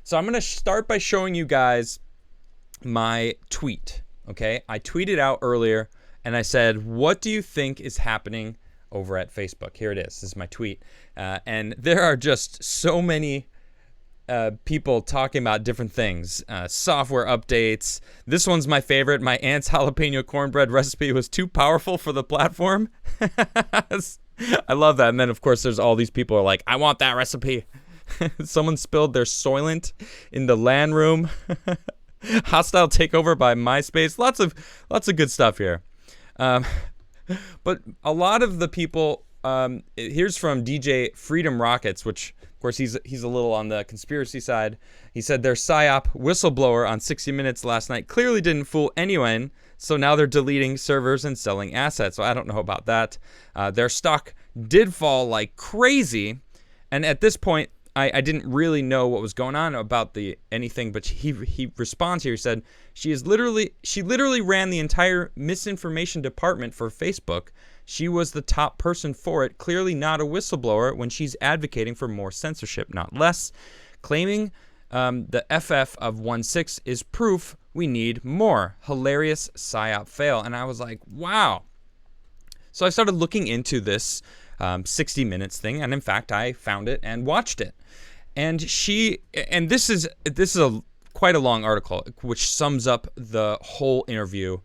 So I'm going to start by showing you guys my tweet, okay? I tweeted out earlier and I said, what do you think is happening over at Facebook? Here it is. This is my tweet. And there are just so many people talking about different things, software updates. This one's my favorite. My aunt's jalapeno cornbread recipe was too powerful for the platform. I love that. And then, of course, there's all these people who are like, I want that recipe. Someone spilled their Soylent in the LAN room. Hostile takeover by MySpace. Lots of good stuff here. But a lot of the people, here's from DJ Freedom Rockets, which of course he's a little on the conspiracy side. He said their PSYOP whistleblower on 60 Minutes last night clearly didn't fool anyone, so now they're deleting servers and selling assets. So I don't know about that. Their stock did fall like crazy, and at this point, I didn't really know what was going on about anything, but he responds here. He said she literally ran the entire misinformation department for Facebook. She was the top person for it, clearly not a whistleblower when she's advocating for more censorship, not less. Claiming the FF of 1.6 is proof we need more. Hilarious PSYOP fail. And I was like, wow. So I started looking into this 60 Minutes thing, and in fact, I found it and watched it. And this is quite a long article, which sums up the whole interview.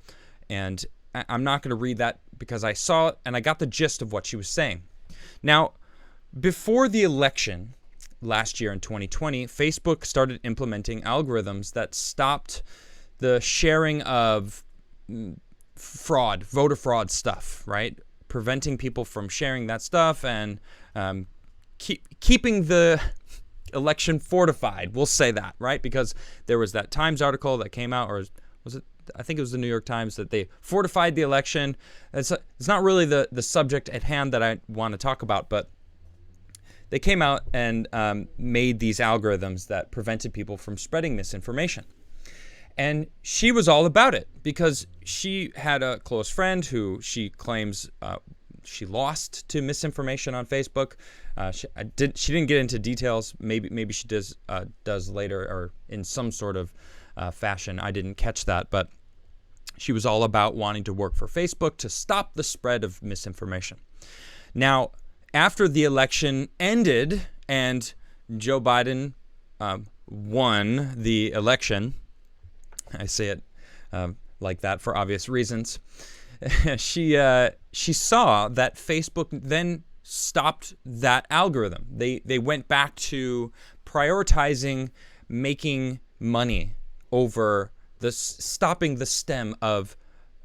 And I'm not going to read that because I saw it and I got the gist of what she was saying. Now, before the election last year in 2020, Facebook started implementing algorithms that stopped the sharing of fraud, voter fraud stuff, right? Preventing people from sharing that stuff and keeping the election fortified. We'll say that, right? Because there was that Times article that came out, or was it? I think it was the New York Times, that they fortified the election. It's not really the subject at hand that I want to talk about, but they came out and made these algorithms that prevented people from spreading misinformation. And she was all about it because she had a close friend who she claims she lost to misinformation on Facebook. She didn't get into details. Maybe she does later or in some sort of fashion. I didn't catch that, but she was all about wanting to work for Facebook to stop the spread of misinformation. Now, after the election ended and Joe Biden won the election, I say it like that for obvious reasons. She saw that Facebook then stopped that algorithm. They went back to prioritizing making money over stopping the stem of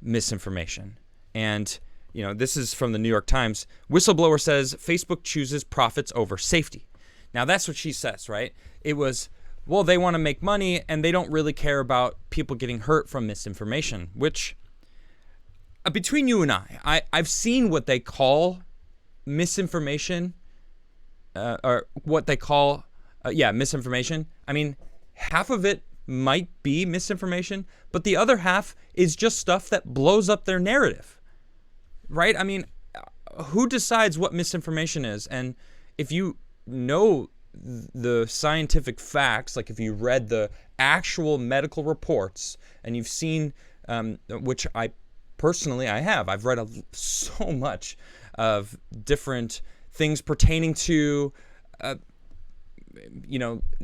misinformation. And this is from the New York Times. Whistleblower says Facebook chooses profits over safety. Now that's what she says, right? It was, well, they want to make money and they don't really care about people getting hurt from misinformation, which between you and I've seen what they call misinformation, or what they call, misinformation. I mean, half of it might be misinformation, but the other half is just stuff that blows up their narrative, right? I mean, who decides what misinformation is? And if you know the scientific facts, like if you read the actual medical reports and you've seen, which I personally have, I've read so much of different things pertaining to,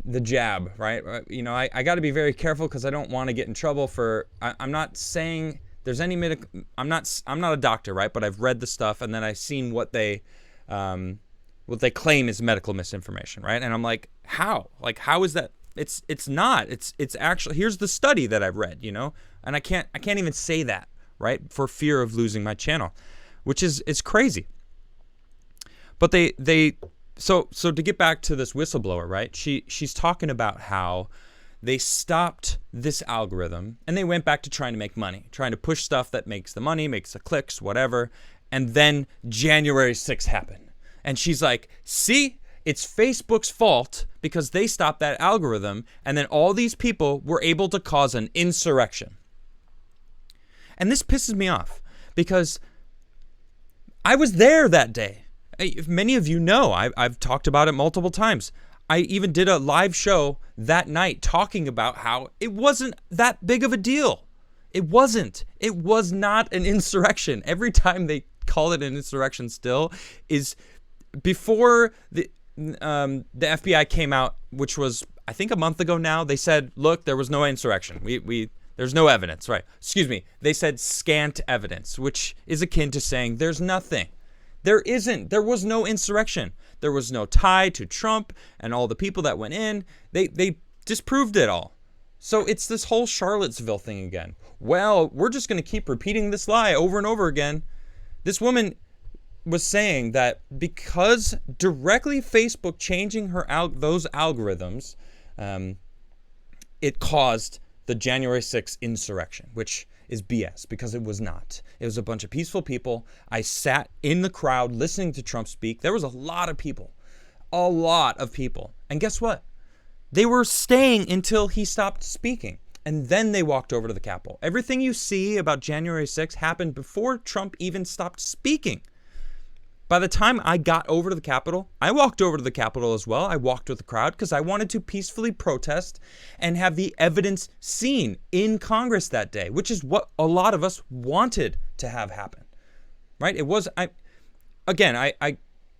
the jab, right? I got to be very careful because I don't want to get in trouble for. I'm not saying there's any I'm not a doctor, right? But I've read the stuff and then I've seen what they claim is medical misinformation, right? And I'm like, how? Like, how is that? It's not. It's actually, here's the study that I've read, and I can't even say that, right? For fear of losing my channel, which is crazy. But so to get back to this whistleblower, right? She's talking about how they stopped this algorithm and they went back to trying to make money, trying to push stuff that makes the money, makes the clicks, whatever. And then January 6th happened. And she's like, see, it's Facebook's fault because they stopped that algorithm. And then all these people were able to cause an insurrection. And this pisses me off because I was there that day. Many of you know, I've talked about it multiple times. I even did a live show that night talking about how it wasn't that big of a deal. It wasn't. It was not an insurrection. Every time they call it an insurrection still is before the FBI came out, which was, I think, a month ago now. They said, look, there was no insurrection. There's no evidence, right? Excuse me. They said scant evidence, which is akin to saying there's nothing. There isn't. There was no insurrection. There was no tie to Trump and all the people that went in. They disproved it all. So it's this whole Charlottesville thing again. Well, we're just going to keep repeating this lie over and over again. This woman was saying that because directly Facebook changing those algorithms, it caused the January 6th insurrection, which is BS, because it was not. It was a bunch of peaceful people. I sat in the crowd listening to Trump speak. There was a lot of people. A lot of people. And guess what? They were staying until he stopped speaking. And then they walked over to the Capitol. Everything you see about January 6th happened before Trump even stopped speaking. By the time I got over to the Capitol, I walked over to the Capitol as well. I walked with the crowd because I wanted to peacefully protest and have the evidence seen in Congress that day, which is what a lot of us wanted to have happen, right? It was,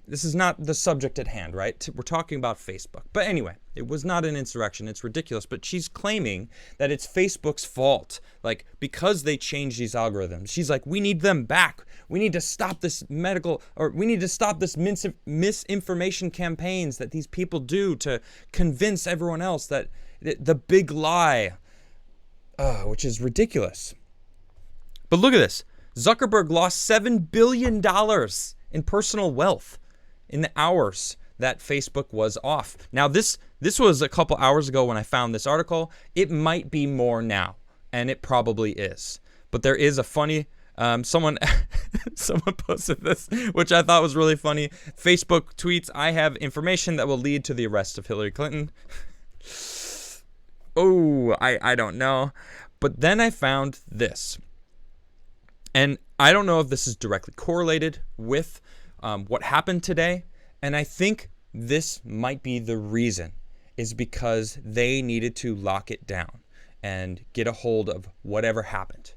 this is not the subject at hand, right? We're talking about Facebook. But anyway, it was not an insurrection. It's ridiculous. But she's claiming that it's Facebook's fault, like, because they changed these algorithms. She's like, we need them back. We need to stop this we need to stop this misinformation campaigns that these people do to convince everyone else that the big lie, which is ridiculous. But look at this. Zuckerberg lost $7 billion in personal wealth in the hours that Facebook was off. Now, this was a couple hours ago when I found this article. It might be more now, and it probably is. But there is a funny, someone posted this, which I thought was really funny. Facebook tweets, I have information that will lead to the arrest of Hillary Clinton. Oh, I don't know. But then I found this. And I don't know if this is directly correlated with what happened today. And I think this might be the reason, is because they needed to lock it down and get a hold of whatever happened.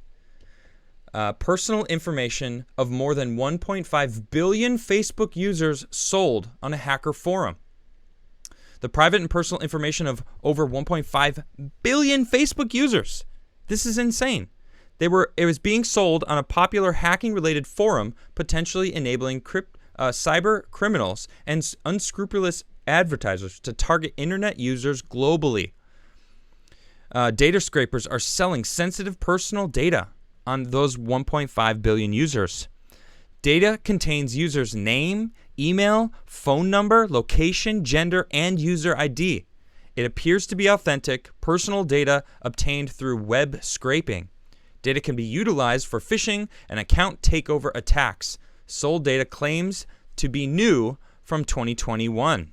Personal information of more than 1.5 billion Facebook users sold on a hacker forum. The private and personal information of over 1.5 billion Facebook users. This is insane. It was being sold on a popular hacking-related forum, potentially enabling cyber criminals and unscrupulous advertisers to target internet users globally. Data scrapers are selling sensitive personal data on those 1.5 billion users. Data contains users' name, email, phone number, location, gender, and user ID. It appears to be authentic, personal data obtained through web scraping. Data can be utilized for phishing and account takeover attacks. Sold data claims to be new from 2021.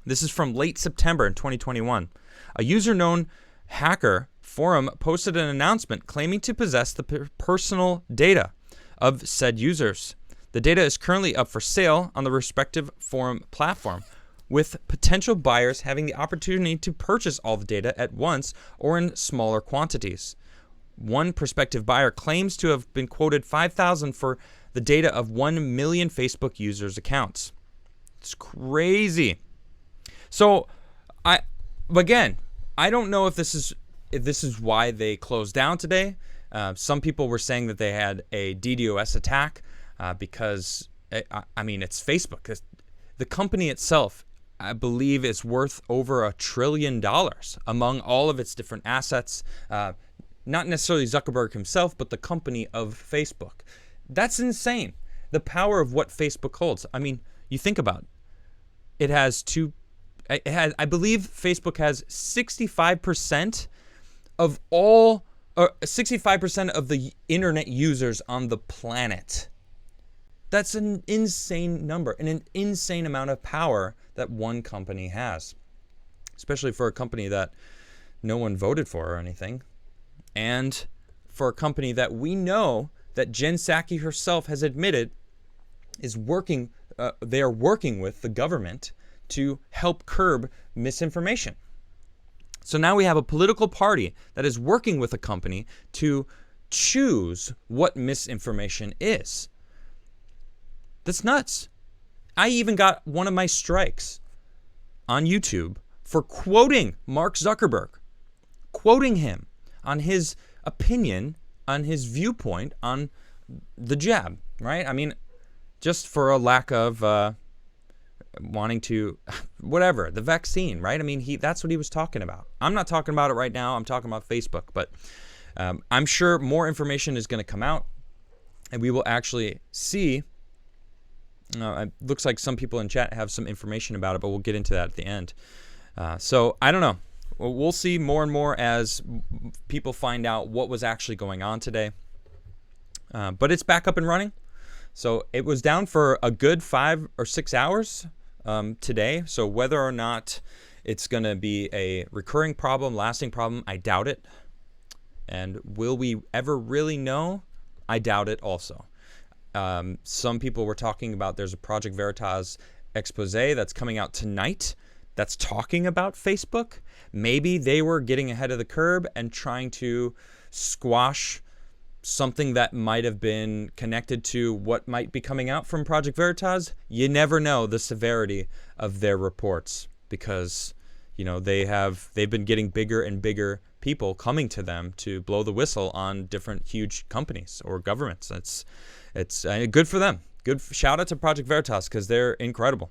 This is from late September in 2021. A user-known hacker forum posted an announcement claiming to possess the personal data of said users. The data is currently up for sale on the respective forum platform, with potential buyers having the opportunity to purchase all the data at once or in smaller quantities. One prospective buyer claims to have been quoted $5,000 for the data of 1 million Facebook users' accounts. It's crazy. So, I don't know if this is why they closed down today. Some people were saying that they had a DDoS attack because, it's Facebook. The company itself, I believe, is worth over $1 trillion among all of its different assets. Not necessarily Zuckerberg himself, but the company of Facebook. That's insane. The power of what Facebook holds. I mean, you think about it. I believe Facebook has 65% of 65% of the internet users on the planet. That's an insane number and an insane amount of power that one company has, especially for a company that no one voted for or anything. And for a company that we know that Jen Psaki herself has admitted is working, they are working with the government to help curb misinformation. So now we have a political party that is working with a company to choose what misinformation is. That's nuts. I even got one of my strikes on YouTube for quoting Mark Zuckerberg, quoting him on his opinion, on his viewpoint on the jab, right? I mean, just for a lack of wanting to, whatever, the vaccine, right? I mean, that's what he was talking about. I'm not talking about it right now. I'm talking about Facebook, but I'm sure more information is going to come out, and we will actually see. It looks like some people in chat have some information about it, but we'll get into that at the end. So I don't know. We'll see more and more as people find out what was actually going on today. But it's back up and running. So it was down for a good 5 or 6 hours today. So whether or not it's going to be a recurring problem, lasting problem, I doubt it. And will we ever really know? I doubt it also. Some people were talking about there's a Project Veritas expose that's coming out tonight that's talking about Facebook. Maybe they were getting ahead of the curve and trying to squash something that might have been connected to what might be coming out from Project Veritas. You never know the severity of their reports because, you know, they've been getting bigger and bigger people coming to them to blow the whistle on different huge companies or governments. It's good for them. Good shout out to Project Veritas because they're incredible.